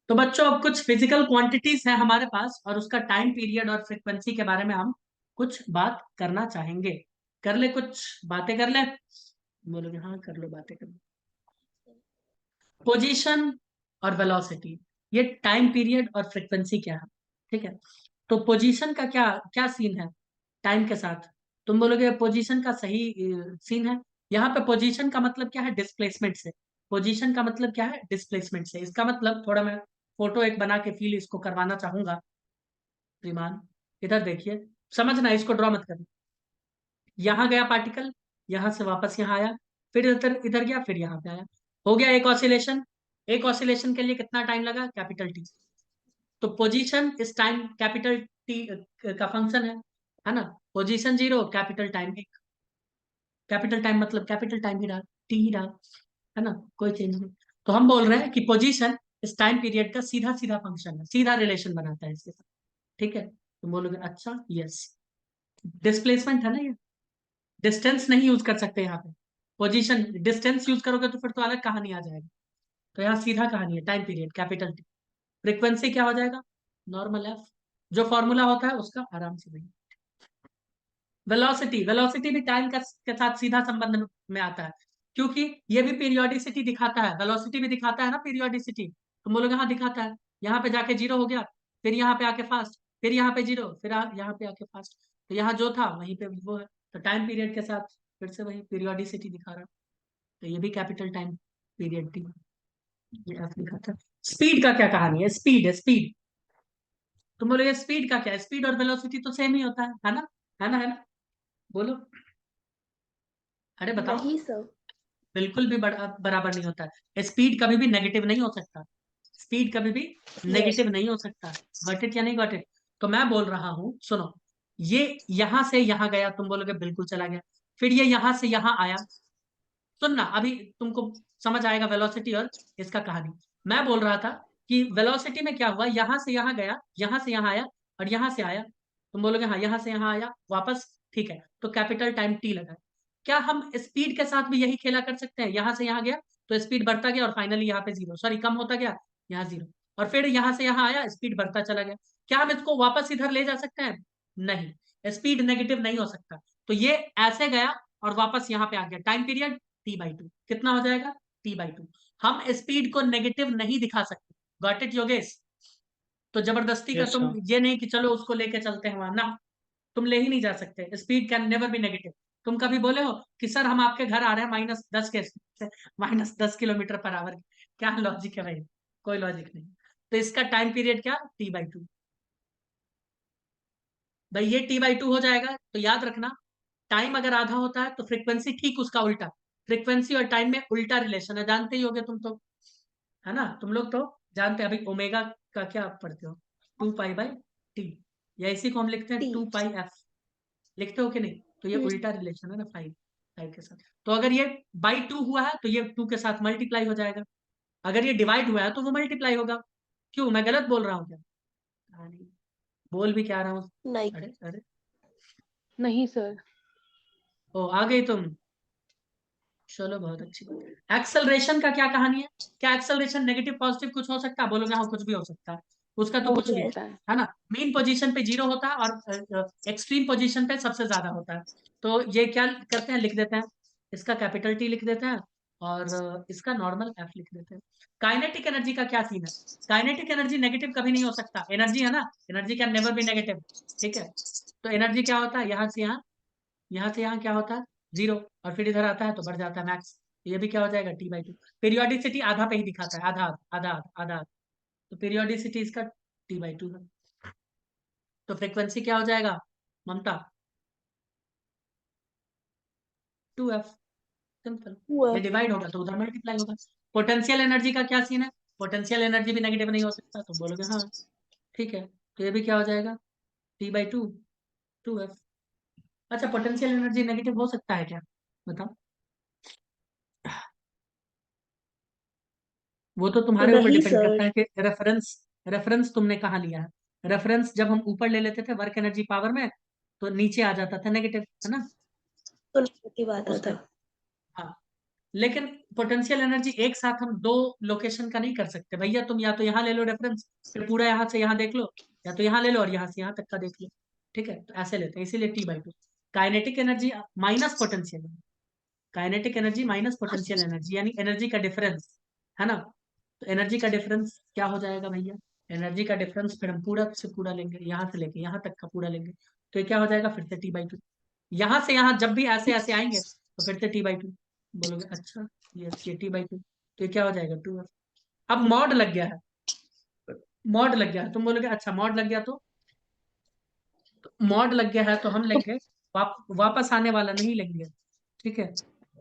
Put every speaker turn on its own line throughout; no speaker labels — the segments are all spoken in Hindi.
तो बच्चों अब कुछ फिजिकल क्वांटिटीज है हमारे पास और उसका टाइम पीरियड और फ्रिक्वेंसी के बारे में हम कुछ बात करना चाहेंगे। कर ले, कुछ बातें कर ले। बोलोगे हाँ कर लो, बातें कर लो। पोजीशन और वेलोसिटी, ये टाइम पीरियड और फ्रिक्वेंसी क्या है। ठीक है, तो पोजीशन का क्या क्या सीन है टाइम के साथ। तुम बोलोगे पोजीशन का सही सीन है। यहाँ पे पोजीशन का मतलब क्या है, डिस्प्लेसमेंट से। पोजीशन का मतलब क्या है, डिस्प्लेसमेंट से। इसका मतलब थोड़ा मैं फोटो एक बना के फील इसको करवाना चाहूंगा। श्रीमान इधर देखिए, समझना, इसको ड्रॉ मत करना। यहाँ गया पार्टिकल, यहाँ से वापस यहाँ आया, फिर इधर इधर गया, फिर यहाँ पे आया, हो गया एक ऑसिलेशन। एक ऑसिलेशन के लिए कितना टाइम लगा, कैपिटल टी। तो पोजीशन इस टाइम कैपिटल टी का फंक्शन है ना। Position 0, capital time 1। Capital time मतलब कैपिटल टाइम ही रहा, टी ही रहा, है ना, कोई चेंज नहीं। तो हम बोल रहे हैं कि पोजीशन इस टाइम पीरियड का सीधा सीधा फंक्शन है, सीधा रिलेशन बनाता है इसके साथ। ठीक है, तो बोलोगे अच्छा यस। डिस्प्लेसमेंट है ना ये, डिस्टेंस नहीं यूज कर सकते यहाँ पे। पोजीशन डिस्टेंस यूज करोगे तो फिर तो अलग कहानी आ जाएगी। तो यहाँ सीधा कहानी है, time period capital T. Frequency क्या हो जाएगा, नॉर्मल एफ, जो फॉर्मूला होता है उसका आराम से नहीं। वेलोसिटी, वेलोसिटी भी टाइम के साथ सीधा संबंध में आता है, क्योंकि ये भी पीरियोडिसिटी दिखाता है, वेलोसिटी भी दिखाता है ना पीरियोडिसिटी। तुम बोलोगे हाँ दिखाता है, यहाँ पे जाके 0 हो गया, फिर यहाँ पे आके फास्ट, फिर यहाँ पे 0, फिर यहाँ पे आके फास्ट। तो यहाँ जो था वहीं पे वो है, तो टाइम पीरियड के साथ फिर से वही पीरियोडिसिटी दिखा रहा है। तो ये भी कैपिटल टाइम पीरियड थी, ये F लिखा था। स्पीड का क्या कहानी है, स्पीड है स्पीड। तुम बोलोगे स्पीड का क्या है, स्पीड और वेलोसिटी तो सेम ही होता है ना, है ना, है ना। बोलो, अरे बताओ।
नहीं सर।
बिल्कुल भी बराबर नहीं होता है, स्पीड कभी भी नेगेटिव नहीं हो सकता। स्पीड कभी भी
यस।
नेगेटिव नहीं हो सकता। गॉट इट या नहीं गॉट इट। तो मैं बोल रहा हूं सुनो, ये यहां से यहां गया, तुम बोलोगे बिल्कुल चला गया। फिर ये यहां से यहां आया, सुनना अभी तुमको समझ आएगा वेलोसिटी और इसका कहानी। मैं बोल रहा था कि वेलोसिटी में क्या हुआ, यहां से यहां गया, यहां से यहां आया और यहां से आया। तुम बोलोगे हाँ यहां से यहां आया वापस, ठीक है, तो कैपिटल टाइम टी लगा। क्या हम स्पीड के साथ भी यही खेला कर सकते हैं, यहां से यहां गया तो स्पीड बढ़ता गया और फाइनली यहाँ पे 0, सॉरी कम होता गया, यहाँ 0, और फिर यहां से यहां आया स्पीड बढ़ता चला गया। क्या हम इसको वापस इधर ले जा सकते हैं, नहीं, स्पीड नेगेटिव नहीं हो सकता। तो ये ऐसे गया और वापस यहाँ पे आ गया, टाइम पीरियड T/2 कितना हो जाएगा, T/2। हम स्पीड को नेगेटिव नहीं दिखा सकते। Got it Yogesh. तो जबरदस्ती का
यस
तुम
सर।
ये नहीं कि चलो उसको लेके चलते हैं वहां ना, तुम ले ही नहीं जा सकते, speed can never be negative. तुम कभी बोले हो कि सर हम आपके घर आ रहे हैं -10 के, -10 किलोमीटर पर आवर, क्या लॉजिक है भाई, कोई लॉजिक नहीं। तो इसका टाइम पीरियड क्या, T/2। भाई ये T/2 हो जाएगा तो याद रखना, टाइम अगर आधा होता है तो फ्रीक्वेंसी ठीक उसका उल्टा। फ्रीक्वेंसी और टाइम में उल्टा रिलेशन है, जानते ही होगे तुम तो, है ना, तुम लोग तो जानते हैं। अभी ओमेगा का क्या आप पढ़ते हो, 2π/T, या इसी को हम लिखते हैं
टी।
2πf, लिखते हो कि नहीं। तो ये
हम्म।
उल्टा रिलेशन है ना, 5 के साथ। तो अगर ये /2 हुआ है तो ये 2 के साथ मल्टीप्लाई हो जाएगा, अगर ये डिवाइड हुआ है तो वो मल्टीप्लाई होगा। क्यों, मैं गलत बोल रहा हूँ क्या, हाँ, नहीं, बोल भी क्या रहा हूँ।
नहीं।
अरे अरे,
नहीं सर।
ओ आ गई तुम, चलो बहुत अच्छी बात। एक्सेलरेशन का क्या कहानी है, क्या एक्सेलरेशन नेगेटिव पॉजिटिव कुछ हो सकता है, बोलोगे हाँ कुछ भी हो सकता है, उसका तो
हो
कुछ भी
यस।
सकता है।
है ना। मेन पोजीशन पे 0 होता है और एक्सट्रीम पोजीशन पे सबसे ज्यादा होता है। तो ये क्या करते हैं, लिख देते हैं, इसका कैपिटल टी लिख देते हैं और इसका नॉर्मल एफ लिख देते हैं। काइनेटिक एनर्जी का क्या सीन है, काइनेटिक एनर्जी नेगेटिव कभी नहीं हो सकता, एनर्जी है ना, energy can never be negative. ठीक है, तो एनर्जी क्या होता है, यहाँ से यहाँ, यहाँ से यहाँ क्या होता है 0, और फिर इधर आता है तो बढ़ जाता है मैक्स। ये भी क्या हो जाएगा, T/2। पीरियोडिसिटी आधा पे ही दिखाता है, आधा आधा आधा आधा, तो पीरियोडिसिटी इसका T/2 है। तो फ्रीक्वेंसी क्या हो जाएगा ममता, 2f, सिंपल। ये
हुआ।
डिवाइड होगा तो उधर मल्टीप्लाई होगा। पोटेंशियल एनर्जी का क्या सीन है, पोटेंशियल एनर्जी भी नेगेटिव नहीं हो सकता, तो बोलोगे हाँ ठीक है, तो ये भी क्या हो जाएगा, T/2, 2f। अच्छा, पोटेंशियल एनर्जी नेगेटिव हो सकता है क्या, बताओ। वो तो तुम्हारे ऊपर
नहीं
डिपेंड करता
सर।
है कि रेफरेंस, रेफरेंस तुमने कहाँ लिया है। रेफरेंस जब हम ऊपर ले लेते थे वर्क एनर्जी पावर में, तो नीचे आ जाता था नेगेटिव, है ना।
तो नेगेटिव
तो
आता
उस
था।
टाइम, हाँ, लेकिन पोटेंशियल एनर्जी एक साथ हम दो लोकेशन का नहीं कर सकते भैया। तुम या तो यहाँ ले लो रेफरेंस, फिर पूरा यहाँ से यहाँ देख लो, या तो यहाँ ले लो और यहाँ से यहाँ तक का देख लो। ठीक है, तो ऐसे लेते हैं, इसीलिए T/2। Kinetic energy minus potential, kinetic energy minus potential energy यानी एनर्जी का डिफरेंस, है ना। तो एनर्जी का डिफरेंस क्या हो जाएगा भैया? एनर्जी का डिफरेंस फिर हम पूरा से पूरा लेंगे, यहाँ से लेके यहाँ तक का पूरा लेंगे, तो ये क्या हो जाएगा फिर से T/2। यहाँ से यहाँ जब भी ऐसे ऐसे आएंगे तो फिर से T/2 बोलोगे। अच्छा, ये T/2, तो ये क्या हो जाएगा 2। अब मॉड लग गया है, मॉड लग गया है, तुम बोलोगे अच्छा मॉड लग गया तो मॉड लग गया है तो हम लेंगे वापस आने वाला नहीं लेंगे। ठीक है,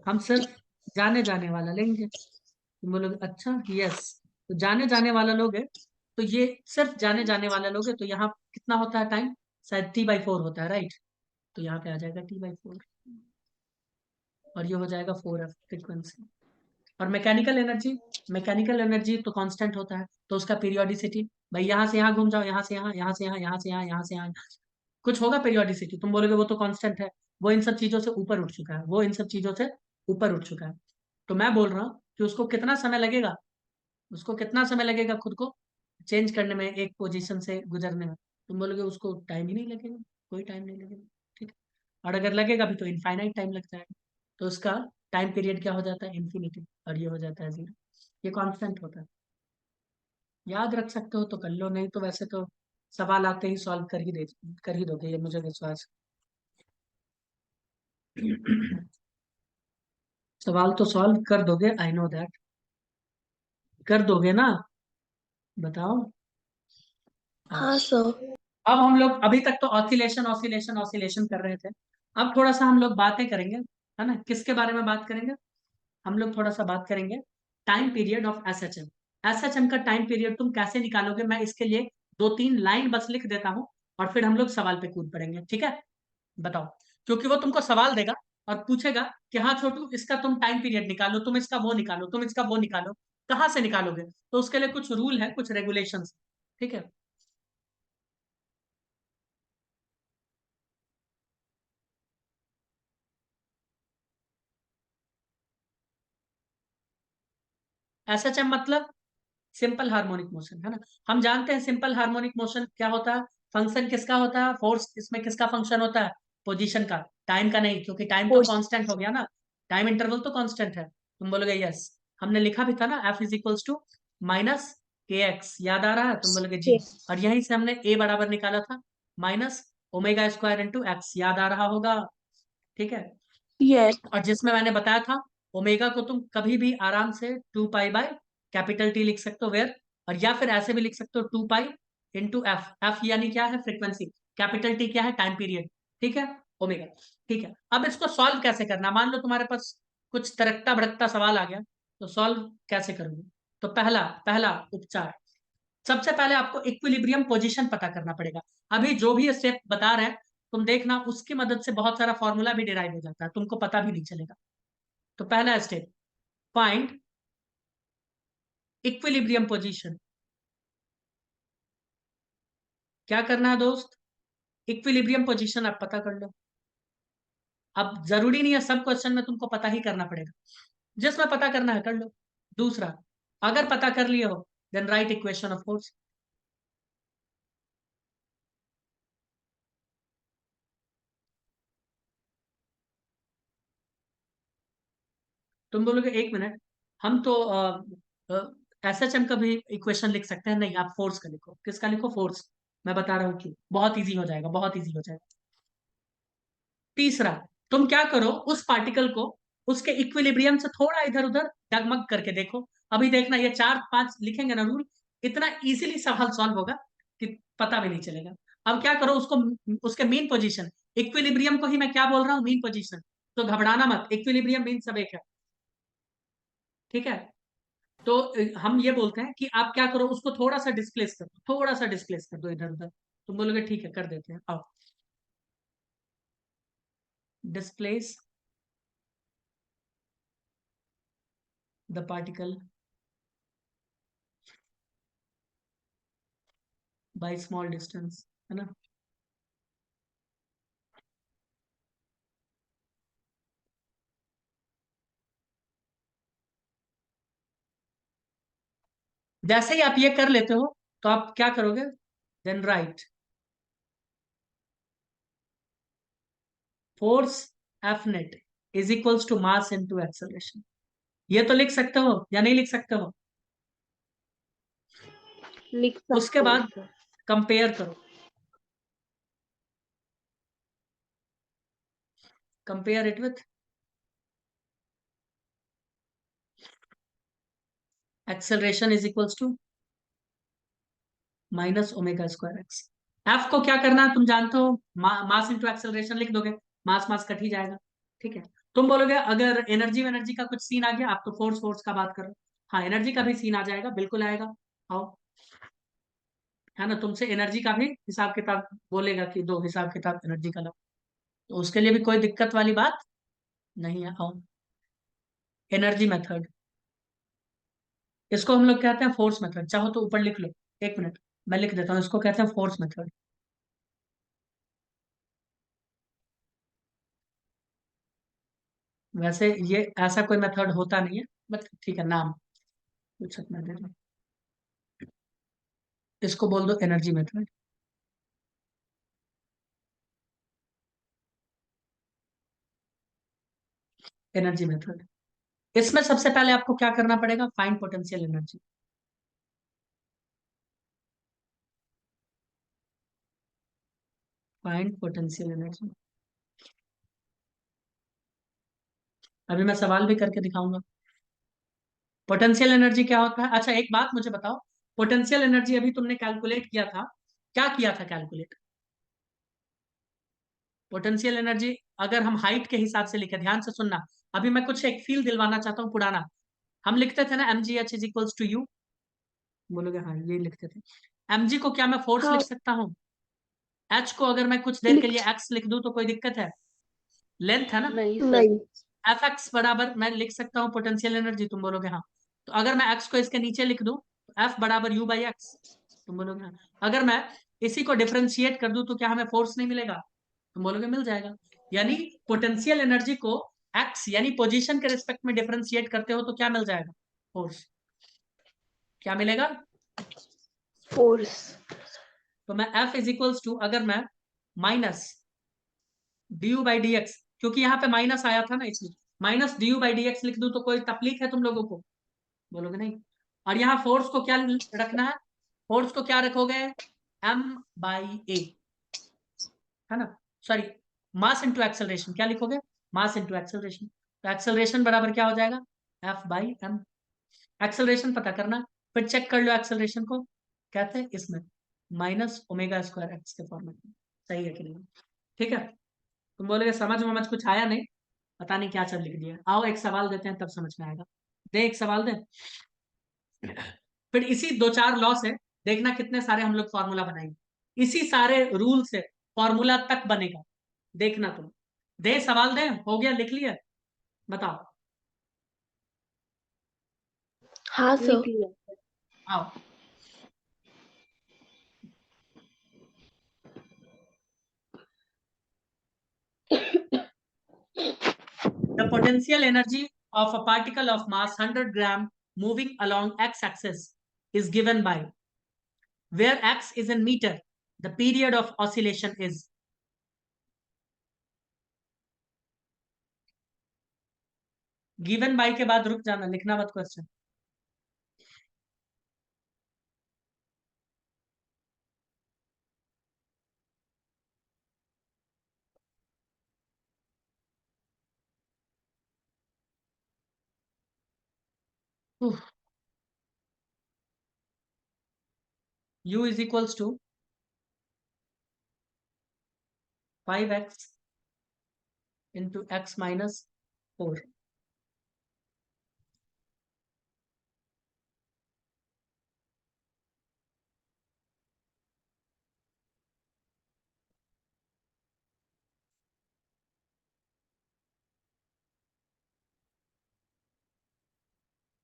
हम सिर्फ जाने जाने वाला लेंगे। तुम बोलोगे अच्छा यस, तो जाने जाने वाला लोगे तो ये सिर्फ जाने जाने वाला लोगे तो यहाँ कितना होता है टाइम? शायद T/4 होता है, राइट। तो यहाँ पे आ जाएगा T/4, और ये हो जाएगा 4F फ्रिक्वेंसी। और मैकेनिकल एनर्जी, मैकेनिकल एनर्जी तो कांस्टेंट होता है, तो उसका पीरियोडिसिटी, भाई यहाँ से यहाँ घूम जाओ, यहाँ से यहाँ, यहाँ से यहाँ, यहाँ से यहाँ, यहाँ से यहाँ, कुछ होगा पीरियोडिसिटी। तुम बोलोगे वो तो कांस्टेंट है, वो इन सब चीजों से ऊपर उठ चुका है, वो इन सब चीजों से ऊपर उठ चुका है। तो मैं बोल रहा हूँ कि उसको कितना समय लगेगा, उसको कितना समय लगेगा खुद को चेंज करने में, एक पोजीशन से गुजरने में। तुम बोलोगे उसको टाइम ही नहीं लगेगा, कोई टाइम नहीं लगेगा। ठीक है, और अगर लगेगा भी तो इनफाइनाइट टाइम लग जाएगा, तो उसका टाइम पीरियड क्या हो जाता है? इन्फिनिटी, और ये हो जाता है 0। ये कांस्टेंट होता है, याद रख सकते हो तो कर लो, नहीं तो वैसे तो सवाल आते ही सॉल्व कर ही दोगे, ये मुझे विश्वास है। सवाल तो सॉल्व कर दोगे, आई नो दैट, कर दोगे ना, बताओ। हाँ।
हाँ सर।
अब हम लोग अभी तक तो ऑसिलेशन ऑसिलेशन ऑसिलेशन कर रहे थे, अब थोड़ा सा हम लोग बातें करेंगे, है ना। किसके बारे में बात करेंगे? हम लोग थोड़ा सा बात करेंगे time period of SHM. SHM का टाइम पीरियड तुम कैसे निकालोगे, मैं इसके लिए दो तीन लाइन बस लिख देता हूँ, और फिर हम लोग सवाल पे कूद पड़ेंगे, ठीक है। बताओ, क्योंकि वो तुमको सवाल देगा और पूछेगा कि हाँ छोटू इसका तुम टाइम पीरियड निकालो, तुम इसका वो निकालो, तुम इसका वो निकालो, कहाँ से निकालोगे? तो उसके लिए कुछ रूल है, कुछ रेगुलेशंस, ठीक है। एसएचएम मतलब सिंपल हार्मोनिक मोशन, है ना। हम जानते हैं सिंपल हार्मोनिक मोशन क्या होता है, फंक्शन किसका होता है, फोर्स इसमें किसका फंक्शन होता है? पोजीशन का, टाइम का नहीं, क्योंकि टाइम तो कांस्टेंट हो गया ना, टाइम इंटरवल तो कांस्टेंट है। तुम बोलोगे यस, हमने लिखा भी था ना, F = -kx, याद आ रहा है? तुम बोलोगे जी।
यस।
और यहीं से हमने a बराबर निकाला था, -ω² × x, याद आ रहा होगा, ठीक है।
यस।
और जिसमें मैंने बताया था ओमेगा को तुम कभी भी आराम से 2π/T लिख सकते हो, वेयर, और या फिर ऐसे भी लिख सकते हो 2π × F यानी क्या है? फ्रीक्वेंसी। T क्या है? टाइम पीरियड, ठीक है, ओमेगा। ठीक है, अब इसको सॉल्व कैसे करना, मान लो तुम्हारे पास कुछ तड़कता भड़कता सवाल आ गया, तो सॉल्व कैसे करोगे? तो पहला पहला उपचार, सबसे पहले आपको इक्विलिब्रियम पोजीशन पता करना पड़ेगा। अभी जो भी स्टेप बता रहे हैं तुम देखना, उसकी मदद से बहुत सारा फॉर्मूला भी डिराइव हो जाता है, तुमको पता भी नहीं चलेगा। तो पहला स्टेप, फाइंड इक्विलिब्रियम पोजीशन। क्या करना है दोस्त? इक्विलिब्रियम पोजीशन आप पता कर लो। अब जरूरी नहीं है सब क्वेश्चन में तुमको पता ही करना पड़ेगा, जिसमें पता करना है कर लो। दूसरा, अगर पता कर लिए हो then write equation of force. तुम बोलोगे 1 मिनट, हम तो एसएचएम का भी इक्वेशन लिख सकते हैं, नहीं आप फोर्स का लिखो। किसका लिखो? फोर्स। मैं बता रहा हूँ क्यों, बहुत इजी हो जाएगा, बहुत इजी हो जाएगा। तीसरा, तुम क्या करो, उस पार्टिकल को उसके इक्विलिब्रियम से थोड़ा इधर उधर डगमग करके देखो। अभी देखना, ये 4 5 लिखेंगे ना रूल, इतना इजीली सवाल सॉल्व होगा कि पता भी नहीं चलेगा। अब क्या करो, उसको उसके मीन पोजीशन, इक्विलिब्रियम को ही मैं क्या बोल रहा हूँ? Mean position. तो घबराना मत, इक्विलिब्रियम मीन सब एक है, ठीक है। तो हम ये बोलते हैं कि आप क्या करो, उसको थोड़ा सा डिस्प्लेस कर दो, थोड़ा सा डिस्प्लेस कर दो इधर उधर। तुम बोलोगे ठीक है कर देते हैं, आओ। Displace the particle by small distance, है ना। जैसे ही आप ये कर लेते हो तो आप क्या करोगे, then write force F net is equals to mass into acceleration. ये तो लिख सकते हो या नहीं लिख सकते हो?
लिख
उसके
सकते हैं
बाद
सर।
कंपेयर करो, compare it with acceleration is equals to minus omega square X. F को क्या करना है तुम जानते हो, मास इंटू एक्सेलरेशन लिख दोगे, मास मास कट ही जाएगा। ठीक है, तुम बोलोगे अगर एनर्जी एनर्जी का कुछ सीन आ गया, आप तो फोर्स फोर्स का बात कर रहे हो, हाँ एनर्जी का भी सीन आ जाएगा, बिल्कुल आएगा। आओ, है ना, तुमसे एनर्जी का भी हिसाब किताब बोलेगा कि दो हिसाब किताब एनर्जी का लो, तो उसके लिए भी कोई दिक्कत वाली बात नहीं है। आओ, एनर्जी मेथड, इसको हम लोग कहते हैं फोर्स मेथड, चाहो तो ऊपर लिख लो। एक मिनट, मैं लिख देता हूँ, इसको कहते हैं फोर्स मेथड। वैसे ये ऐसा कोई मेथड होता नहीं है, बट ठीक है, नाम कुछ सकना दे दो, इसको बोल दो एनर्जी मेथड। एनर्जी मेथड, इसमें सबसे पहले आपको क्या करना पड़ेगा, find potential energy. Find potential energy, अभी मैं सवाल भी करके दिखाऊंगा। पोटेंशियल एनर्जी क्या होता है? अच्छा एक बात मुझे बताओ, पोटेंशियल एनर्जी अभी तुमने कैलकुलेट किया था, क्या किया था कैलकुलेट? पोटेंशियल एनर्जी अगर हम हाइट के हिसाब से लिखे, ध्यान से सुनना, अभी मैं कुछ एक फील दिलवाना चाहता हूँ पुराना। हम लिखते थे ना mgh = u, बोलोगे हाँ ये लिखते थे। mg को क्या मैं फोर्स लिख
हाँ,
सकता हूँ? h को अगर मैं कुछ देर के
लिख।
लिए x लिख दूं तो कोई दिक्कत है? लेंथ है ना।
नहीं सर। नहीं।
एफ एक्स बराबर मैं लिख सकता हूँ पोटेंशियल एनर्जी, तुम बोलोगे हाँ। तो अगर मैं एक्स को इसके नीचे लिख दूं तो एफ बराबर यू बाई एक्स, तुम बोलोगे हाँ। अगर मैं इसी को डिफरेंशिएट कर दूं तो क्या हमें फोर्स नहीं मिलेगा? तुम बोलोगे मिल जाएगा। यानी पोटेंशियल एनर्जी को एक्स यानी पोजीशन के रिस्पेक्ट में डिफरेंशिएट करते हो तो क्या मिल जाएगा, फोर्स। क्या मिलेगा?
फोर्स।
तो मैं एफ इज इक्वल्स टू, अगर मैं minus D you by D x, क्योंकि यहाँ पे माइनस आया था ना इसलिए minus D you by D x लिख दूं तो कोई तकलीफ है तुम लोगों को? बोलोगे नहीं। और यहाँ फोर्स को क्या रखना है, फोर्स को क्या रखोगे, एम बाई ए, है ना, सॉरी, मास इंटू एक्सेलरेशन, क्या लिखोगे, मास इंटू एक्सेलरेशन। तो एक्सेलरेशन बराबर क्या हो जाएगा, एफ बाई एम। एक्सेलरेशन पता करना, फिर चेक कर लो एक्सेलरेशन को, कहते हैं इसमें माइनस ओमेगा स्क्वायर एक्स के फॉर्मेट में। सही है कि नहीं? ठीक है, तुम बोलोगे समझ में कुछ आया नहीं, पता नहीं क्या सब लिख दिया। आओ एक सवाल देते हैं तब समझ में आएगा। दे एक सवाल दे, फिर इसी दो चार लॉ से देखना कितने सारे हम लोग फॉर्मूला बनाएंगे, इसी सारे रूल से फॉर्मूला तक बनेगा, देखना तुम। दे सवाल दे, हो गया, लिख लिया, बताओ।
हाँ सर। लिख लिया।
आओ, the potential energy of a particle of mass 100 gram moving along x axis is given by, where x is in meter, the period of oscillation is। Given by के बाद रुक जाना, लिखना मत question. u is equals to 5x into x minus 4,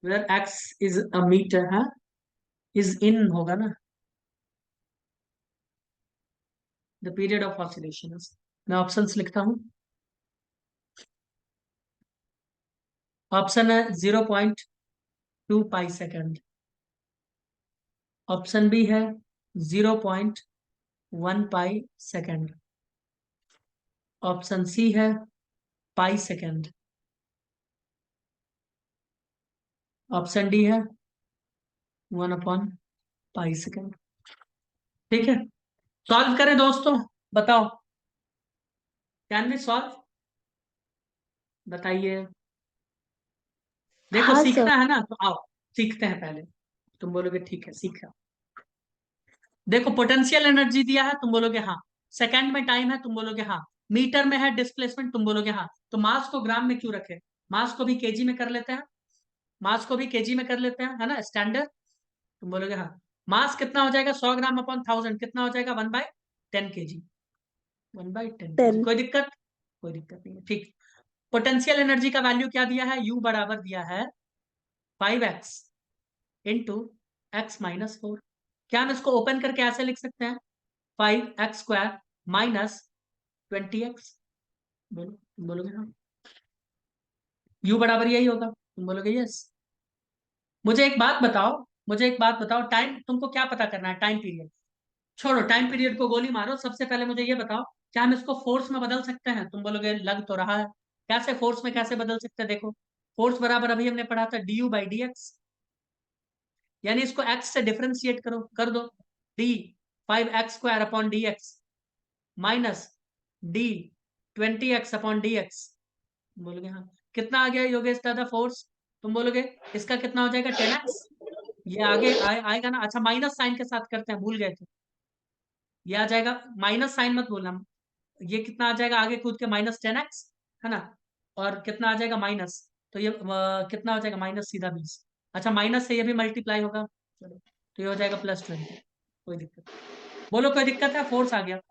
where x is a meter, हाँ, is in होगा ना, the period of oscillation is। मैं ऑप्शंस लिखता हूँ, ऑप्शन है 0.2 पाई सेकेंड, ऑप्शन बी है 0.1 पाई सेकेंड, ऑप्शन सी है पाई सेकेंड, ऑप्शन डी है 1/पाई सेकेंड। ठीक है, सॉल्व करें दोस्तों, बताओ, कैन वी सॉल्व? बताइए। देखो
हाँ सर।
सीखना है ना, तो आओ सीखते हैं पहले। तुम बोलोगे ठीक है सीखा। देखो पोटेंशियल एनर्जी दिया है, तुम बोलोगे हाँ। सेकंड में टाइम है, तुम बोलोगे हाँ। मीटर में है डिस्प्लेसमेंट, तुम बोलोगे हाँ। तो मास को ग्राम में क्यों रखे? मास को भी केजी में कर लेते हैं, मास को भी केजी में कर लेते हैं, है ना स्टैंडर्ड। तुम बोलोगे हाँ। मास कितना हो जाएगा? 100 ग्राम/1000 कितना हो जाएगा? 1/10 kg। 1/10 kg,
10।
कोई दिक्कत? कोई दिक्कत नहीं है, ठीक। पोटेंशियल एनर्जी का वैल्यू क्या दिया है? U बराबर दिया है 5x इंटू x-4। क्या हम इसको ओपन करके ऐसे लिख सकते हैं? 5x² minus 20x। बोलो, तुम बोलोगे हाँ। U बराबर यही होगा, तुम बोलोगे यस। मुझे एक बात बताओ, मुझे एक बात बताओ, टाइम तुमको क्या पता करना है? टाइम पीरियड छोड़ो, टाइम पीरियड को गोली मारो। सबसे पहले मुझे ये बताओ, क्या हम इसको फोर्स में बदल सकते हैं? तुम बोलोगे लग तो रहा है। कैसे फोर्स में कैसे बदल सकते हैं? देखो, फोर्स बराबर अभी हमने पढ़ा था du/dx, यानी इसको x से डिफरेंशिएट करो, कर दो। d 5x² upon dx minus d 20x/dx। बोलोगे हाँ। कितना आ गया योगेश दादा फोर्स? तुम बोलोगे इसका कितना हो जाएगा? 10x। ये आगे आएगा ना। अच्छा माइनस साइन के साथ करते हैं, भूल गए थे। ये आ जाएगा, माइनस साइन मत बोलना। ये कितना आ जाएगा आगे कूद के? -10x, है ना। और कितना आ जाएगा माइनस, तो ये कितना हो जाएगा? माइनस सीधा 20। अच्छा माइनस से ये भी मल्टीप्लाई होगा, चलो तो ये हो जाएगा +20। कोई दिक्कत? बोलो कोई दिक्कत है? फोर्स आ गया। अब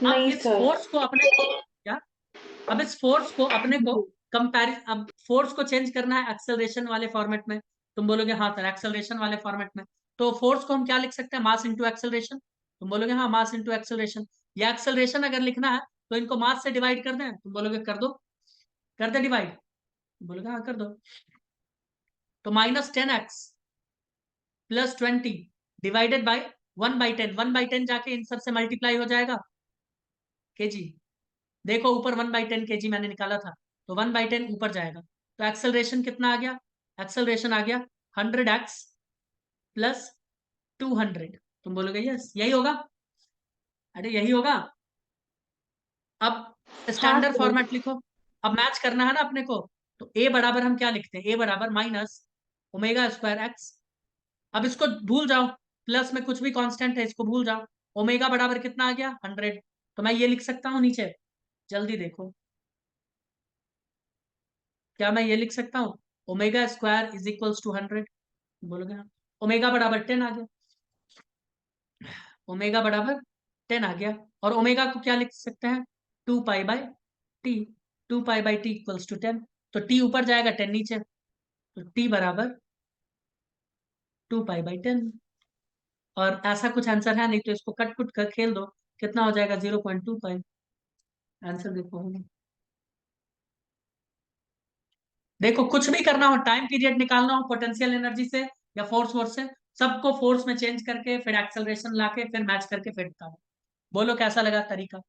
नहीं
इस
सर।
फोर्स को अपने को क्या, अब इस फोर्स को अपने को कंपेरिज, अब फोर्स को चेंज करना है एक्सेलरेशन वाले फॉर्मेट में। तुम बोलोगे हाँ सर एक्सेलरेशन वाले फॉर्मेट में। तो फोर्स को हम क्या लिख सकते हैं? Mass into acceleration. तुम बोलोगे हाँ मास इंटू एक्सेलरेशन। या एक्सेलरेशन अगर लिखना है तो इनको मास से डिवाइड कर दें। तुम बोलोगे कर दो, कर दे डिवाइड। तुम बोलोगे हाँ कर दो। तो -10x +20 डिवाइडेड बाई 1/10। 1/10 जाके इन सब से मल्टीप्लाई हो जाएगा केजी। देखो ऊपर 1/10 kg मैंने निकाला था, तो 1/10 ऊपर जाएगा। तो एक्सेलरेशन कितना आ गया? एक्सेलरेशन आ गया 100x प्लस 200। तुम बोलोगे यस यही होगा। अरे यही होगा। अब
हाँ
स्टैंडर्ड
सर।
फॉर्मेट लिखो। अब मैच करना है ना अपने को। तो ए बराबर हम क्या लिखते हैं? ए बराबर -ω²x। अब इसको भूल जाओ, प्लस में कुछ भी कांस्टेंट है इसको भूल जाओ। ओमेगा बराबर कितना आ गया? 100। तो मैं ये लिख सकता हूँ नीचे, जल्दी देखो, क्या मैं ये लिख सकता हूँ? ω² = 100। बोलोगे हाँ। ओमेगा बराबर 10 आ गया, ओमेगा बराबर 10 आ गया। और ओमेगा को क्या लिख सकते हैं? 2π/t। 2π/t = 10। तो t ऊपर जाएगा 10 नीचे, तो t बराबर 2π/10। और ऐसा कुछ आंसर है नहीं, तो इसको कट कुट कर खेल दो, कितना हो जाएगा? 0.25। आंसर देखो, देखो कुछ भी करना हो, टाइम पीरियड निकालना हो पोटेंशियल एनर्जी से या फोर्स वोर्स से, सबको फोर्स में चेंज करके फिर एक्सेलरेशन लाके फिर मैच करके फिर निकालो। बोलो कैसा लगा तरीका?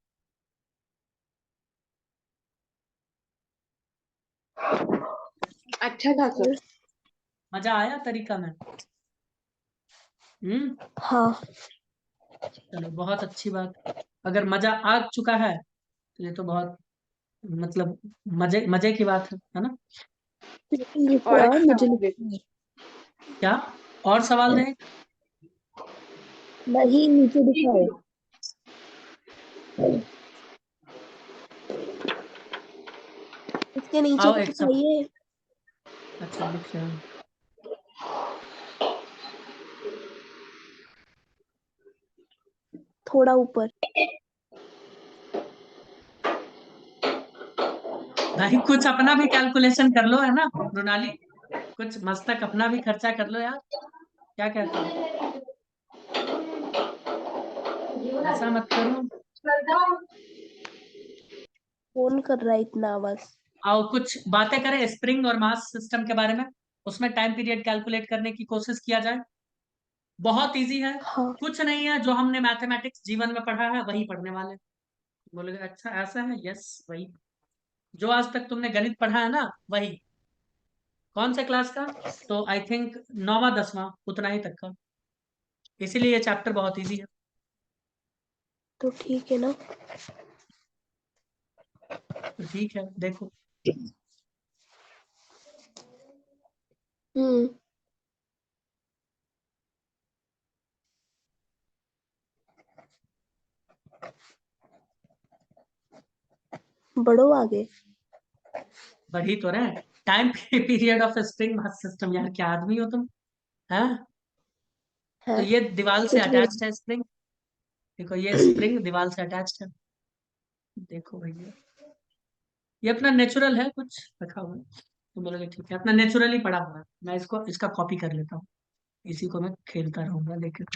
अच्छा था सर।
मजा आया तरीका में? हम्म।
हाँ।
चलो बहुत अच्छी बात। अगर मजा आ चुका है तो ये तो बहुत, मतलब मजे मजे की बात है ना।
लेकिन रुको
और
यार, मुझे
सवाल
लिखना है।
क्या और सवाल दें?
नहीं, नीचे दिखा है। इसके नीचे
आओ
तो
एक सब,
दिखाइए।
अच्छा लिख रहे हैं।
थोड़ा ऊपर।
भाई कुछ अपना भी कैलकुलेशन कर लो, है ना रोनाली, कुछ मस्तक अपना भी खर्चा कर लो यार। क्या कहते हो? ऐसा मत करो।
कौन कर रहा है इतना आवाज?
आओ कुछ बातें करें स्प्रिंग और मास सिस्टम के बारे में, उसमें टाइम पीरियड कैलकुलेट करने की कोशिश किया जाए। बहुत इजी है,
हाँ
कुछ नहीं है, जो हमने मैथमेटिक्स जीवन में पढ़ा है वही पढ़ने वाले। बोलोगे अच्छा ऐसा है, यस वही, जो आज तक तुमने गणित पढ़ा है ना वही। कौन से क्लास का? तो आई थिंक 9वां 10वां उतना ही तक का, इसीलिए ये चैप्टर बहुत इजी है।
तो ठीक है ना।
तो ठीक है देखो,
हम्म। बढ़ो आगे।
बढ़ी तो रहे। Time period of spring mass system, यार क्या आदमी हो तुम, है? तो
है
ये दीवार से
कुछ भी।
अटैच्ड है स्प्रिंग, देखो ये स्प्रिंग दीवार से अटैच्ड है, देखो भैया, ये अपना नेचुरल है कुछ रखा हुआ है। तो बोलोगे ठीक है, अपना नेचुरली पड़ा हुआ है, मैं इसको इसका कॉपी कर लेता हूँ, इसी को मैं खेलता रहूंगा लेकिन,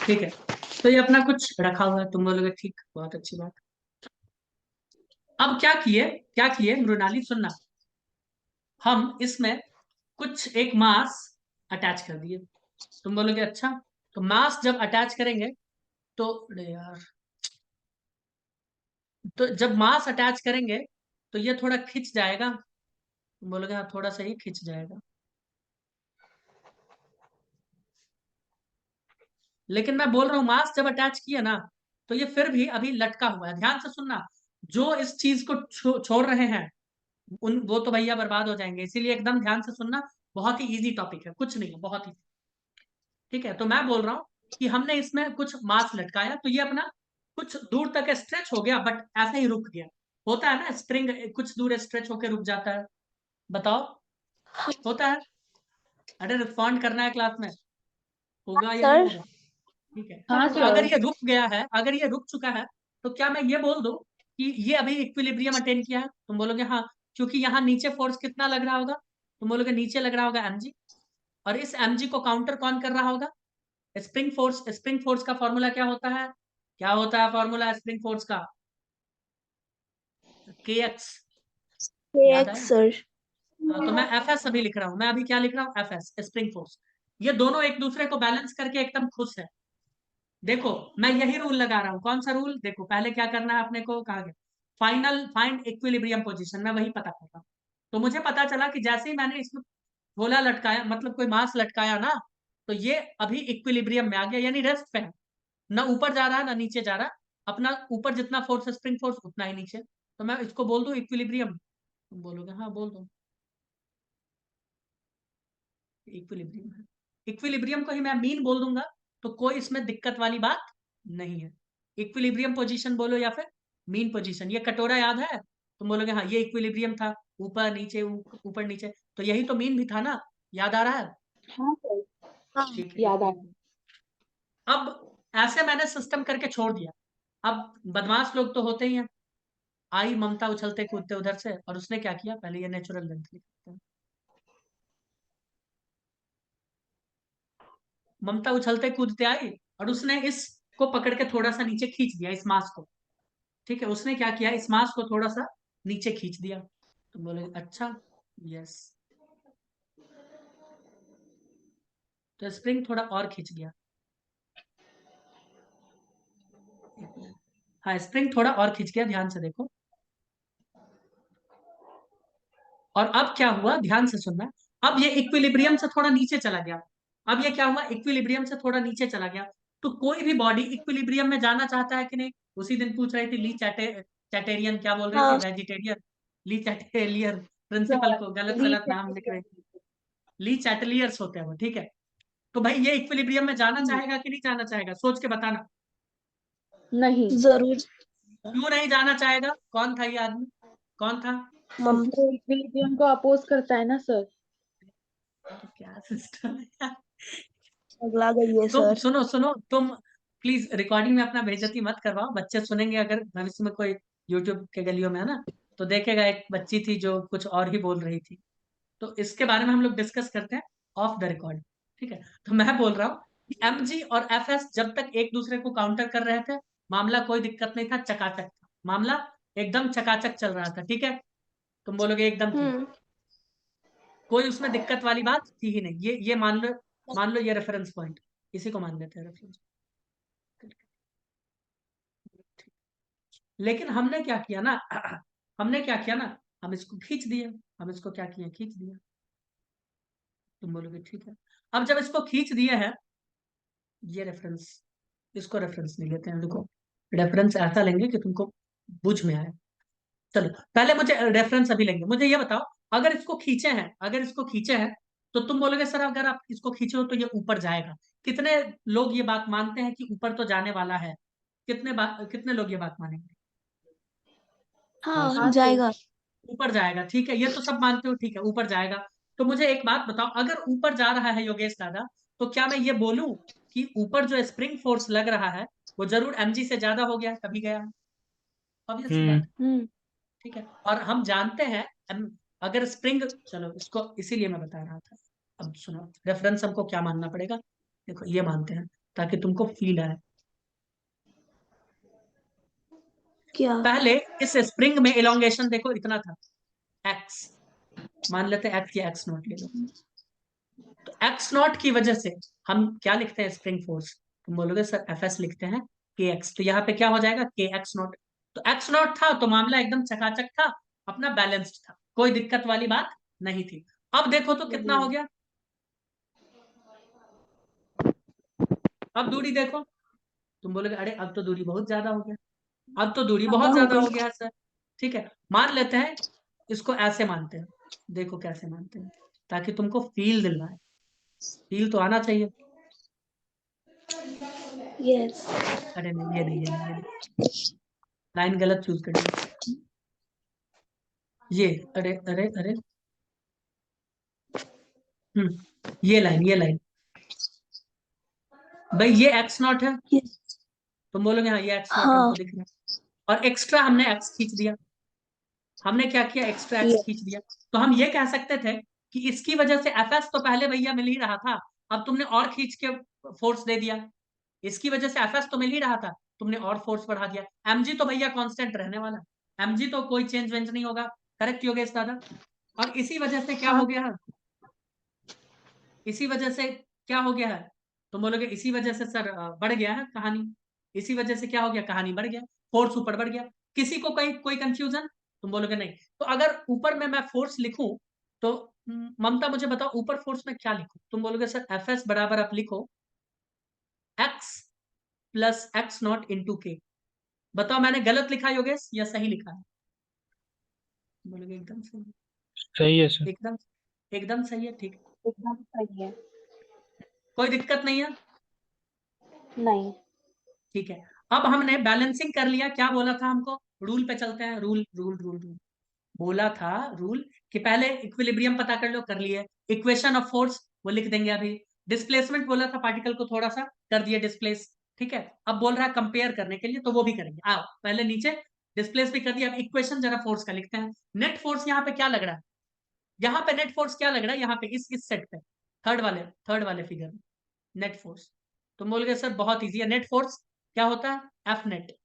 ठीक है। तो ये अपना कुछ रखा हुआ है, तुम बोलोगे ठीक, बहुत अच्छी बात। अब क्या किए मृणाली, सुनना, हम इसमें कुछ एक मास अटैच कर दिए। तुम बोलोगे अच्छा, तो मास जब अटैच करेंगे तो, अरे यार, तो जब मास अटैच करेंगे तो ये थोड़ा खिंच जाएगा। तुम बोलोगे हाँ थोड़ा सा ही खिंच जाएगा, लेकिन मैं बोल रहा हूँ मास जब अटैच किया ना, तो ये फिर भी अभी लटका हुआ है। ध्यान से सुनना, जो इस चीज को छोड़ रहे हैं उन वो तो भैया बर्बाद हो जाएंगे, इसीलिए एकदम ध्यान से सुनना। बहुत ही इजी टॉपिक है, कुछ नहीं है, बहुत ही, ठीक है। तो मैं बोल रहा हूँ कि हमने इसमें कुछ मास लटकाया तो ये अपना कुछ दूर तक स्ट्रेच हो गया, बट ऐसे ही रुक गया। होता है ना, स्प्रिंग कुछ दूर स्ट्रेच होकर रुक जाता है, बताओ, होता है? अरे रिस्पॉन्ड करना है क्लास में, होगा या नहीं
सर।
होगा? ठीक है।
हाँ
तो
सर।
अगर ये रुक गया है, अगर ये रुक चुका है, तो क्या मैं ये बोल दूं कि ये अभी इक्विलिब्रियम अटेन किया है? तुम बोलोगे हाँ, क्योंकि यहाँ नीचे फोर्स कितना लग रहा होगा? तुम बोलोगे नीचे लग रहा होगा mg, और इस mg को काउंटर कौन कर रहा होगा? Spring force. स्प्रिंग फोर्स का फॉर्मूला क्या होता है? क्या होता है फॉर्मूला स्प्रिंग फोर्स का? kx, याद
एक्स
आया?
सर।
हाँ, तो मैं एफ एस अभी लिख रहा हूँ, मैं अभी क्या लिख रहा हूँ, एफ एस, स्प्रिंग फोर्स। ये दोनों एक दूसरे को बैलेंस करके एकदम खुश है। देखो, मैं यही रूल लगा रहा हूँ, कौन सा रूल? देखो पहले क्या करना है अपने को, कहा गया फाइंड इक्विलिब्रियम पोजीशन, मैं वही पता कर रहा हूँ। तो मुझे पता चला कि जैसे ही मैंने इसमें गोला लटकाया, मतलब कोई मास लटकाया ना, तो ये अभी इक्विलिब्रियम में आ गया, यानी रेस्ट पे है, ना ऊपर जा रहा है ना नीचे जा रहा, अपना ऊपर जितना फोर्स स्प्रिंग फोर्स उतना ही नीचे। तो मैं इसको बोल दूं इक्विलिब्रियम, तुम बोलोगे हाँ बोल दो, इक्विलिब्रियम है। इक्विलिब्रियम को ही मैं मीन बोल दूंगा, तो कोई इसमें दिक्कत वाली बात नहीं है। इक्विलिब्रियम पोजीशन बोलो या फिर मीन पोजीशन। ये कटोरा याद है? तुम बोलोगे हाँ ये इक्विलिब्रियम था, ऊपर नीचे ऊपर नीचे, तो यही तो मीन भी था ना, याद आ रहा है?
हाँ सर,
हाँ
ठीक है,
याद आ
इक्विलिब्रियम। अब ऐसे मैंने सिस्टम करके छोड़ दिया। अब बदमाश लोग तो होते ही हैं, आई ममता उछलते कूदते उधर से, और उसने क्या किया, पहले ये नेचुरल लेंथ लिखते हैं। ममता उछलते कूदते आई और उसने इसको पकड़ के थोड़ा सा नीचे खींच दिया, इस मास को, ठीक है। उसने क्या किया, इस मास को थोड़ा सा नीचे खींच दिया। तो बोले अच्छा, यस, तो स्प्रिंग थोड़ा और खींच गया, एक मिनट। हाँ स्प्रिंग थोड़ा और खींच गया, ध्यान से देखो। और अब क्या हुआ, ध्यान से सुनना, अब ये इक्विलिब्रियम से थोड़ा नीचे चला गया। अब ये क्या हुआ, इक्विलिब्रियम से थोड़ा नीचे चला गया। तो कोई भी बॉडी इक्विलिब्रियम में जाना चाहता है कि नहीं? उसी दिन पूछ रही थी ली चैटेरियन, क्या बोल रही थी,
हाँ
वेजिटेरियन, ली चैटेलियर, प्रिंसिपल
सर।
को गलत
ली
सलत नाम लिख रहे थे, ली चैटलियर्स होते हैं वो, ठीक है। तो भाई ये इक्विलिब्रियम में जाना चाहेगा कि नहीं जाना चाहेगा, सोच के बताना।
नहीं,
जरूर।
क्यों नहीं जाना चाहेगा? कौन था ये आदमी, कौन था?
ममता।
वो इक्विलिब्रियम को अपोज करता है ना सर।
तो क्या सिस्टम है यार।
अगला गई है
तुम
सर।
सुनो सुनो, तुम प्लीज रिकॉर्डिंग में अपना बेइज्जती मत करवाओ, बच्चे सुनेंगे, अगर भविष्य में कोई यूट्यूब के गलियों में है ना, तो देखेगा एक बच्ची थी जो कुछ और ही बोल रही थी। तो इसके बारे में हम लोग डिस्कस करते हैं ऑफ द रिकॉर्ड, ठीक है। तो मैं बोल रहा हूँ कि एमजी और एफएस जब तक एक दूसरे को काउंटर कर रहे थे, मामला कोई दिक्कत नहीं था, चकाचक था मामला, एकदम चकाचक चल रहा था, ठीक है। तुम बोलोगे एकदम ठीक,
हम्म।
कोई उसमें दिक्कत वाली बात थी ही नहीं, ये मान लो, मान लो ये रेफरेंस पॉइंट, इसी को मान लेते हैं रेफरेंस। लेकिन हमने क्या किया ना हमने क्या किया ना, हम इसको खींच दिया, हम इसको क्या किया, खींच दिया। तुम बोलोगे ठीक है। अब जब इसको खींच दिया है, ये रेफरेंस, इसको रेफरेंस नहीं लेते हैं। देखो रेफरेंस ऐसा लेंगे कि तुमको बुझ में आए। चलो पहले मुझे रेफरेंस अभी लेंगे। मुझे ये बताओ, अगर इसको खींचे हैं, अगर इसको खींचे हैं, तो तुम बोलोगे सर अगर आप इसको खींचे हो तो ये ऊपर जाएगा। कितने लोग ये बात मानते हैं कि ऊपर तो जाने वाला है? कितने लोग ये बात मानेंगे?
हाँ
हाँ सर।
जाएगा।
ऊपर जाएगा, ठीक है, ये तो सब मानते हो, ठीक है ऊपर जाएगा। तो मुझे एक बात बताओ, अगर ऊपर जा रहा है योगेश दादा, तो क्या मैं ये बोलूं कि ऊपर जो स्प्रिंग फोर्स लग रहा है वो जरूर mg से ज्यादा हो गया, तभी गया? ऑब्वियस सी बात है,
हम्म।
ठीक है। और हम जानते हैं अगर स्प्रिंग, चलो इसको इसीलिए मैं बता रहा था। अब सुनो रेफरेंस हमको क्या मानना पड़ेगा। देखो ये मानते हैं ताकि तुमको फील आए।
क्या?
पहले इस स्प्रिंग में इलोंगेशन देखो इतना था, एक्स, मान लेते हैं एक्स या एक्स नॉट ले लो। तो एक्स नॉट की वजह से हम क्या लिखते हैं स्प्रिंग फोर्स? तुम बोलोगे सर एफ एस लिखते हैं के एक्स, तो यहाँ पे क्या हो जाएगा के एक्स नॉट। तो एक्स नॉट था तो मामला एकदम चकाचक था, अपना बैलेंस्ड था, कोई दिक्कत वाली बात नहीं थी। अब देखो तो कितना हो गया, अब दूरी देखो। तुम बोलोगे अरे अब तो दूरी बहुत ज्यादा हो गया, अब तो दूरी
ज्यादा
बहुत
हो
ज्यादा
गई।
हो गया सर। ठीक है, मान लेते हैं इसको ऐसे मानते हैं। देखो कैसे मानते हैं, ताकि तुमको फील दिलवाए, फील तो आना चाहिए।
यस।
अरे नहीं ये नहीं, ये नहीं, ये नहीं, लाइन गलत चूज कर दी। ये अरे अरे अरे, ये लाइन, ये लाइन, भाई ये एक्स नॉट है।
यस।
तुम बोलोगे हाँ ये एक्स नॉट
हाँ।
हमको दिख रहा है, और एक्स्ट्रा हमने एक्स खींच दिया। हमने क्या किया, एक्स्ट्रा एक्स
यस।
खींच दिया। तो हम ये कह सकते थे कि इसकी वजह से एफ एस तो पहले भैया मिल ही रहा था, अब तुमने और खींच के फोर्स दे दिया। इसकी वजह से एफ एस तो मिल ही रहा था, तुमने और फोर्स बढ़ा दिया। एमजी तो भैया कांस्टेंट रहने वाला, एमजी तो कोई चेंज वेंज नहीं होगा। करेक्ट योगेश दादा? और इसी वजह से क्या
हाँ।
हो गया, इसी वजह से क्या हो गया है? तुम बोलोगे इसी वजह से सर बढ़ गया है कहानी। इसी वजह से क्या हो गया, कहानी बढ़ गया, फोर्स ऊपर बढ़ गया। किसी को कोई कंफ्यूजन? तुम बोलोगे नहीं। तो अगर ऊपर में मैं फोर्स लिखूं, तो ममता मुझे बताओ ऊपर फोर्स में क्या लिखूं? तुम बोलोगे सर एफ एस बराबर आप लिखो x plus x not into के। बताओ मैंने गलत लिखा योगेश या सही लिखा है? तुम बोलोगे एकदम सही,
सही है सर।
एकदम एकदम सही है, ठीक,
एकदम सही है।
कोई दिक्कत नहीं है,
नहीं।
ठीक है। अब हमने बैलेंसिंग कर लिया, क्या बोला था हमको, रूल पे चलते हैं, रूल रूल रूल रूल बोला था, रूल कि पहले इक्विलिब्रियम पता कर लिए, इक्वेशन ऑफ फोर्स वो लिख देंगे अभी। डिस्प्लेसमेंट बोला था पार्टिकल को थोड़ा सा कर दिए डिस्प्लेस, ठीक है। अब बोल रहा है कंपेयर करने के लिए, तो वो भी करेंगे, आओ पहले नीचे डिस्प्लेस भी कर दिया। अब इक्वेशन जरा फोर्स का लिखते हैं। नेट फोर्स यहाँ पे क्या लग रहा है, यहाँ पे नेट फोर्स क्या लग रहा है, यहाँ पे इस सेट पे, थर्ड वाले फिगर में नेट फोर्स। तुम बोलोगे सर बहुत इजी है, नेट फोर्स क्या होता है, एफ नेट।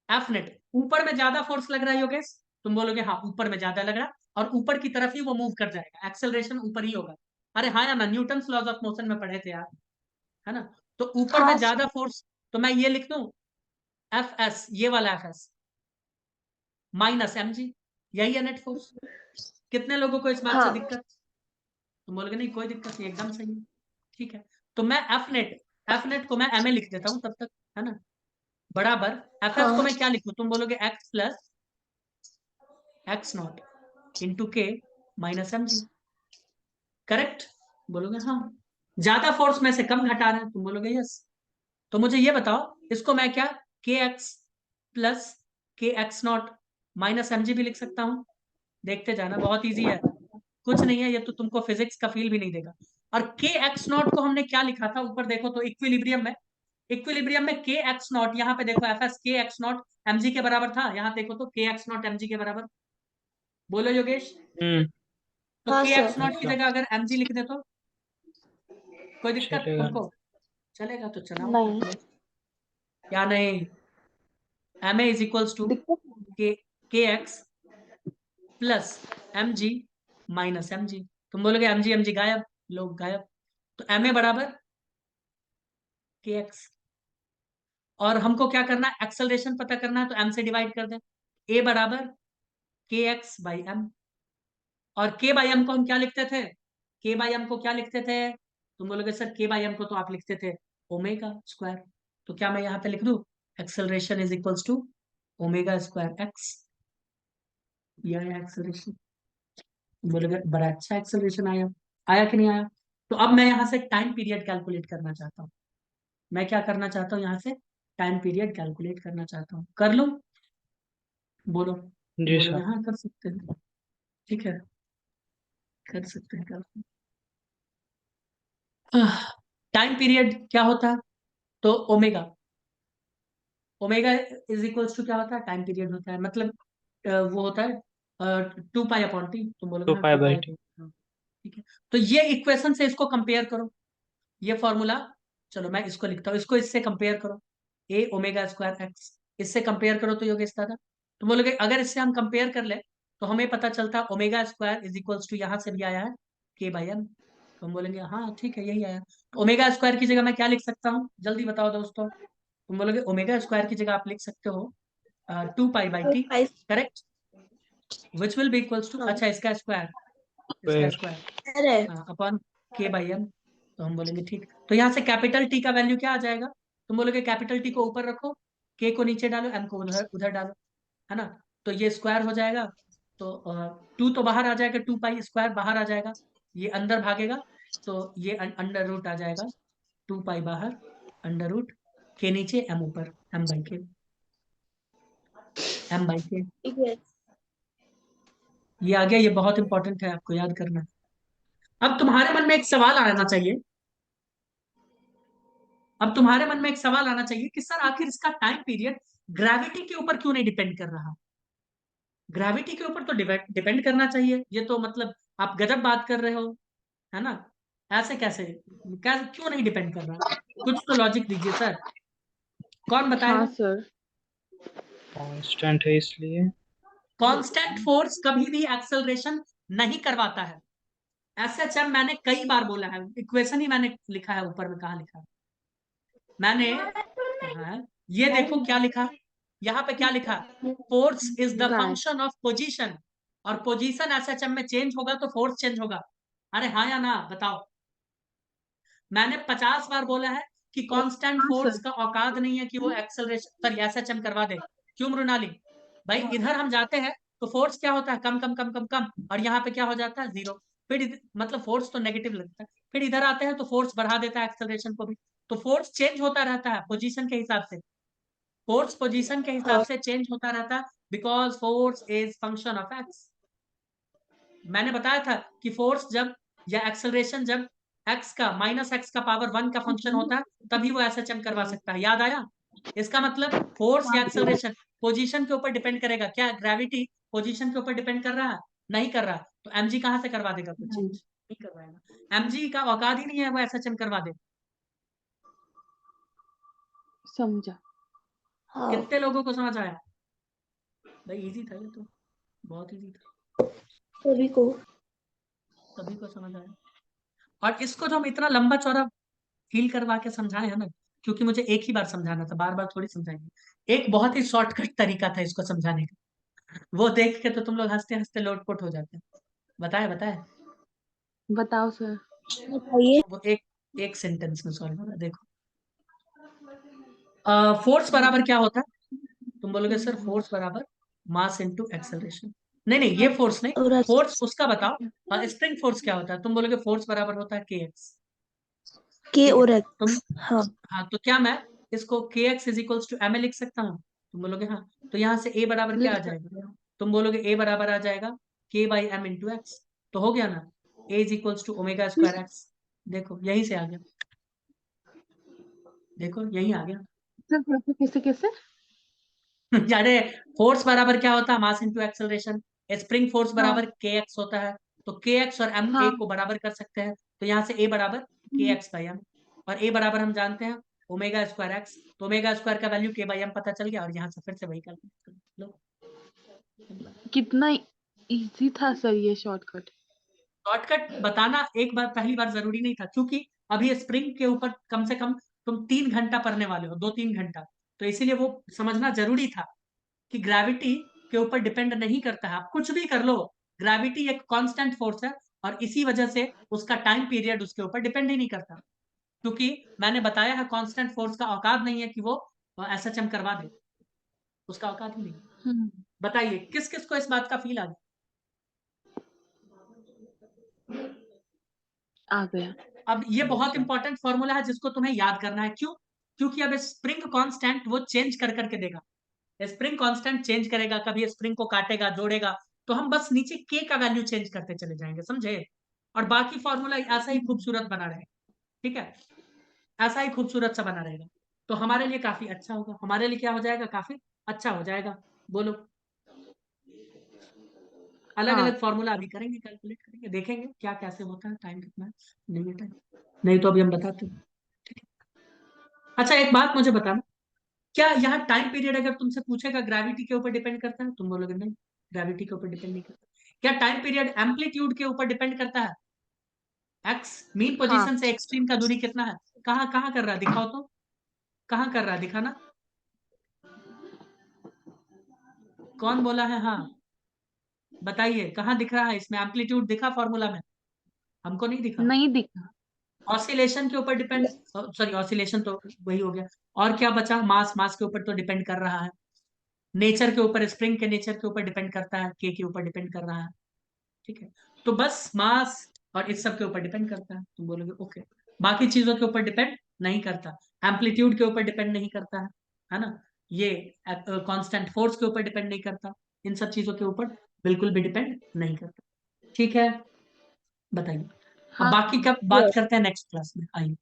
एफ नेट ऊपर में ज्यादा फोर्स लग रहा है योगेश? तुम बोलोगे हाँ ऊपर में ज्यादा लग रहा है, और ऊपर की तरफ ही वो मूव कर जाएगा, एक्सेलरेशन ऊपर ही होगा। अरे हाँ या ना, न्यूटन लॉज ऑफ मोशन में पढ़े थे यार, है ना? तो ऊपर में
हाँ
ज्यादा फोर्स, तो मैं ये लिख दूं एफ एस, ये वाला F S minus M G, यही है नेट फोर्स। कितने लोगों को इस बात से
हाँ।
दिक्कत? तुम बोलोगे नहीं कोई दिक्कत नहीं, एकदम सही है, ठीक है। तो मैं एफ नेट को मैं एम ए लिख देता हूं तब तक, है ना, बराबर एफ एस को
हाँ।
मैं क्या लिखूं? तुम बोलोगे x plus x not into के माइनस एम जी। करेक्ट? बोलोगे हाँ। ज्यादा फोर्स में से कम घटा रहे हैं, तुम बोलोगे यस। तो मुझे ये बताओ इसको मैं क्या, K X plus K X not minus M G भी लिख सकता हूं? देखते जाना, बहुत इजी है, कुछ नहीं है ये, तो तुमको फिजिक्स का फील भी नहीं देगा। और के एक्स नॉट को हमने क्या लिखा था, ऊपर देखो तो इक्विलिब्रियम में, इक्विलिब्रियम में के एक्स नॉट, यहाँ पे देखो एफ एस के एक्स नॉट एम जी के बराबर था, यहाँ देखो तो के एक्स नॉट एम जी के बराबर। बोलो योगेश।
हम्म।
तो
हाँ
के एक्स
सर।
नॉट की
अच्छा,
जगह अगर एम जी लिख दे तो कोई दिक्कत
चलेगा।
तुमको? चलेगा तो चलाओ,
नहीं।
क्या नहीं, M A is equals to
दिक्कत नहीं
के K X plus M G minus M G. तुम बोलोगे एम जी गायब, लोग गायब। तो तो ma बराबर kx, और हमको क्या करना है, एक्सेलरेशन पता करना है, तो m से डिवाइड कर दें। a बराबर kx बाई m, और k बाई m को हम क्या लिखते थे, k बाई m को क्या लिखते थे, तुम बोलोगे सर k बाई m को तो आप लिखते थे ओमेगा स्क्वायर, तो क्या मैं यहाँ पे लिख दूं, acceleration is equals to omega square X, यह एक्सेलरेशन। बोलोगे बड़ा अच्छा एक्सेलरेशन आया, आया कि नहीं आया। तो अब मैं यहाँ से टाइम पीरियड कैलकुलेट करना चाहता हूँ, मैं क्या करना चाहता हूँ यहाँ से, टाइम पीरियड कैलकुलेट करना चाहता हूँ, कर लूं, बोलो।
जी
बोलोगे
सर।
हाँ कर सकते हैं, ठीक है कर सकते हैं, कर। टाइम पीरियड क्या होता है, तो omega, omega is equals to क्या होता है, टाइम पीरियड होता है, मतलब वो होता है 2 पाई अपॉन टी, तुम बोलोगे
टू
हाँ
पाई
2
बाई
पाई,
टी।
ठीक है। तो ये इक्वेशन से इसको कंपेयर करो, ये फॉर्मूला, चलो मैं इसको लिखता हूँ, इसको इससे कंपेयर करो, ए ओमेगा स्क्वायर एक्स, इससे कंपेयर करो तो योगेश दादा, तो बोलोगे अगर इससे हम कंपेयर कर ले तो हमें पता चलता है omega square is equals to, यहाँ से भी आया है के बाई एम, तो हम बोलेंगे हाँ ठीक है यही आया। तो ओमेगा स्क्वायर की जगह मैं क्या लिख सकता हूँ, जल्दी बताओ दोस्तों, तुम बोलोगे ओमेगा स्क्वायर की जगह आप लिख सकते हो 2 pi by T,
five.
Correct, which will be equals to,
हाँ।
अच्छा इसका स्क्वायर, इसका
स्क्वायर।
स्क्वायर
अरे
अपॉन के बाई एम, तो हम बोलेंगे ठीक। तो यहाँ से कैपिटल टी का वैल्यू क्या आ जाएगा, तुम बोलोगे कैपिटल टी को ऊपर रखो, के को नीचे डालो, एम को उधर उधर डालो, है ना, तो ये स्क्वायर हो जाएगा, तो 2 तो बाहर आ जाएगा, 2 पाई स्क्वायर बाहर आ जाएगा, ये अंदर भागेगा, तो ये अंडर रूट आ जाएगा, 2 पाई बाहर, अंडर रूट, के नीचे एम ऊपर, एम बाई के, एम बाई के,
यस।
ये आ गया, ये बहुत इंपॉर्टेंट है आपको याद करना। अब तुम्हारे मन में एक सवाल आना चाहिए, अब तुम्हारे मन में एक सवाल आना चाहिए कि सर आखिर इसका टाइम पीरियड ग्रेविटी के ऊपर क्यों नहीं डिपेंड कर रहा, ग्रेविटी के ऊपर तो डिपेंड करना चाहिए, ये तो मतलब आप गजब बात कर रहे हो, है ना, ऐसे कैसे, क्यों नहीं डिपेंड कर रहा, कुछ तो लॉजिक दीजिए सर, कौन
हाँ
बताएगा।
सर।
कांस्टेंट है इसलिए।
कांस्टेंट फोर्स कभी भी एक्सेलरेशन नहीं करवाता है, एसएचएम मैंने कई बार बोला है, इक्वेशन ही मैंने लिखा है ऊपर में, कहा लिखा है मैंने, हाँ, ये देखो क्या लिखा, यहाँ पे क्या लिखा, फोर्स इज द
कहाँ है?
फंक्शन ऑफ पोजीशन, और पोजीशन एसएचएम में चेंज होगा तो फोर्स चेंज होगा, अरे हाँ या ना बताओ। मैंने 50 बार बोला है कि कांस्टेंट
हाँ
फोर्स
सर।
का औकात नहीं है कि वो एक्सेलरेशन सॉरी एसएचएम करवा दे, क्यों मृणाली, भाई इधर हम जाते हैं तो फोर्स क्या होता है, कम कम कम कम कम, और यहाँ पे क्या हो जाता है जीरो, फिर मतलब फोर्स तो नेगेटिव लगता है, फिर इधर आते हैं तो फोर्स बढ़ा देता है एक्सेलरेशन को भी, तो फोर्स चेंज होता रहता है पोजीशन के हिसाब से, फोर्स पोजीशन के हिसाब
हाँ।
से चेंज होता रहता है, because force is function of x. मैंने बताया था कि फोर्स जब, या एक्सेलरेशन जब एक्स का माइनस एक्स का पावर 1 का फंक्शन होता है तभी वो एसएचएम करवा सकता है, याद आया। इसका मतलब फोर्स या एक्सेलरेशन पोजीशन के ऊपर डिपेंड करेगा, क्या ग्रेविटी पोजीशन के ऊपर डिपेंड कर रहा है, नहीं कर रहा, तो एमजी कहां से करवा देगा कुछ चेंज, नहीं करवाएगा, एमजी का औकात ही नहीं है वो एसएचएम करवा दे।
समझा।
हाँ।
कितने लोगों को समझ आया, भाई इजी था ये तो, बहुत इजी था,
सभी को।
सभी को समझ आया। और इसको जो हम इतना लंबा चौड़ा फील करवा के समझाए हैं ना, क्योंकि मुझे एक ही बार समझाना था, बार बार थोड़ी समझाएंगे, एक बहुत ही शॉर्टकट तरीका था इसको समझाने का, वो देख के तो तुम लोग हंसते हंसते लोटपोट हो जाते हैं। बताए बताए,
बताओ सर।
बताइए।
वो एक सेंटेंस में सॉल्व होगा, देखो फोर्स बराबर क्या होता है, तुम बोलोगे सर फोर्स बराबर मास इनटू एक्सेलरेशन, नहीं नहीं ये फोर्स नहीं,
और
फोर्स उसका बताओ, स्प्रिंग फोर्स क्या होता है, तुम बोलोगे फोर्स बराबर होता है के एक्स,
के
ठीक है,
और
तुम,
एक्स। हाँ।
हाँ तो क्या मैं इसको K X is equals to M A लिख सकता हूँ, तुम बोलोगे हाँ, तो यहाँ से ए बराबर क्या
लिख
आ
सकते
जाएगा,
हो।
तुम बोलोगे ए बराबर आ जाएगा के बाई एम इंटू एक्स, तो हो गया ना, a is equals to omega square x, देखो यहीं से आ गया, देखो यहीं आ गया।
सर कैसे कैसे कैसे?
यारे फोर्स बराबर क्या होता है, mass into acceleration, spring force
हाँ।
बराबर के एक्स होता है, तो के एक्स और एम ए
हाँ।
को बराबर कर सकते हैं, तो यहाँ से ए बराबर के एक्स बाई एम, और ए बराबर हम जानते हैं ओमेगा स्क्वायर एक्स, तो ओमेगा स्क्वायर का वैल्यू के बाई एम पता चल गया, और यहाँ से फिर से वही कैलकुलेट कर लो।
कितना इजी था सर ये शॉर्टकट।
शॉर्टकट बताना एक बार, पहली बार जरूरी नहीं था, क्योंकि अभी स्प्रिंग के ऊपर कम से कम तुम 3 घंटा पढ़ने वाले हो, 2-3 घंटा, तो इसीलिए वो समझना जरूरी था कि ग्रेविटी के ऊपर डिपेंड नहीं करता है। आप कुछ भी कर लो, ग्रेविटी एक कांस्टेंट फोर्स है और इसी वजह से उसका टाइम पीरियड उसके ऊपर डिपेंड ही नहीं करता, क्योंकि मैंने बताया है कांस्टेंट फोर्स का औकात नहीं है कि वो एसएचएम करवा दे, उसका औकात ही नहीं। बताइए किस किस को इस बात का फील आ गया?
आ गया।
अब ये बहुत इंपॉर्टेंट फॉर्मूला है जिसको तुम्हें याद करना है। क्यों? क्योंकि अब स्प्रिंग कांस्टेंट वो चेंज कर करके देगा, स्प्रिंग कांस्टेंट चेंज करेगा, कभी स्प्रिंग को काटेगा, जोड़ेगा, तो हम बस नीचे के का वैल्यू चेंज करते चले जाएंगे, समझे? और बाकी फॉर्मूला ऐसा ही खूबसूरत बना रहेगा, ठीक है, ऐसा ही खूबसूरत सा बना रहेगा, तो हमारे लिए काफी अच्छा होगा, हमारे लिए क्या हो जाएगा, काफी अच्छा हो जाएगा। बोलो, अलग
हाँ
अलग फॉर्मूला अभी करेंगे, कैलकुलेट करेंगे, देखेंगे क्या कैसे होता है, टाइम कितना है, नहीं है टाइम, नहीं तो अभी हम बताते हैं। अच्छा एक बात मुझे बताना, क्या यहाँ टाइम पीरियड अगर तुमसे पूछेगा ग्रेविटी के ऊपर डिपेंड करता है, तुम बोलोगे नहीं, ग्रेविटी के ऊपर डिपेंड नहीं करता। क्या टाइम पीरियड एम्पलीट्यूड के ऊपर डिपेंड करता है? एक्स मीन
हाँ
पोजीशन से एक्सट्रीम का दूरी कितना है, कहाँ कहाँ कर रहा है, दिखाओ तो, कहाँ कर रहा है, दिखाना, कौन बोला है हाँ, बताइए कहाँ दिख रहा है, इसमें एम्पलीट्यूड दिखा फॉर्मूला में? हमको नहीं दिखा।
नहीं दिखा।
ऑसिलेशन के ऊपर डिपेंड, सॉरी ऑसिलेशन तो वही हो गया, और क्या बचा, मास, मास के ऊपर तो डिपेंड कर रहा है, नेचर के ऊपर, स्प्रिंग के नेचर के ऊपर डिपेंड करता है, के ऊपर डिपेंड कर रहा है, ठीक है, तो बस मास और इस सब के ऊपर डिपेंड करता है, तुम बोलोगे ओके, बाकी चीजों के ऊपर डिपेंड नहीं करता, एम्पलीट्यूड के ऊपर डिपेंड नहीं करता है ना, ये कांस्टेंट फोर्स के ऊपर डिपेंड नहीं करता, इन सब चीजों के ऊपर बिल्कुल भी डिपेंड नहीं करता, ठीक है, बताइए। अब
हाँ
बाकी का बात करते हैं नेक्स्ट क्लास में, आइए।